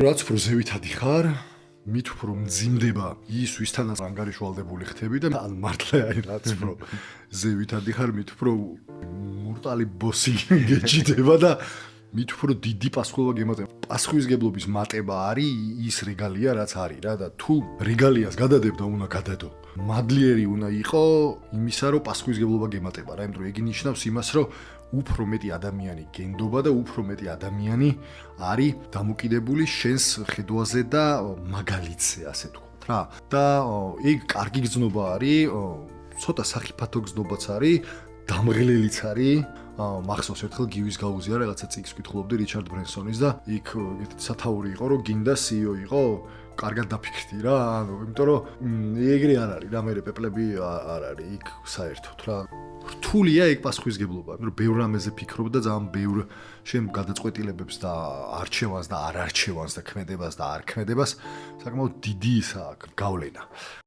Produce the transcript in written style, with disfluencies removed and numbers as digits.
რაც უფრო ზევითადი ხარ, მით უფრო მძიმდება ის, ვისთანაც ანგარიშვალდებული ხდები და ან მართლა აი რაც უფრო ზევითადი ხარ, მით უფრო მურტალი ბოსი გეჭიდება და მით უფრო დიდი პასუხობა გემატება. პასუხისგებლობის მატება არის ის რეგალია, რაც არის რა და თუ რეგალიას გადადებ და უნდა გადადო. მადლიერი უნდა იყო იმისა, რომ პასუხისგებლობა გემატება რა, იმიტომ რომ ეგ ნიშნავს იმას, რომ უფრო მეტი ადამიანი გენდობა და უფრო მეტი ადამიანი არის დამოკიდებული შენს ხედვაზე და მაგალითზე, ასე ვთქვათ რა. და ეგ კარგი გზნობა არის, ცოტა სახიფათო გზნობაც არის, დამღლელიც არის. მახსოვს ერთხელ გივის გაუზია რაღაცა წიგს ვკითხულობდი რიჩარდ ბრენსონის და იქ ეგეთი სათაური იყო, რომ გინდა CEO იყო, კარგად დაფიქრდი რა, იმიტომ რომ ეგრე არ არის რა, მე პეპლები არ არის იქ საერთოდ რა. რთულია ეგ პასუხისგებლობა, იმიტომ რომ ბევრ რამეზე ფიქრობ და ძალიან ბევრ შენ გადაწყვეტილებებს და არჩევანს და არ არჩევანს და ქმედებას და არ ქმედებას საკმაოდ დიდი ისა აქვს გავლენა.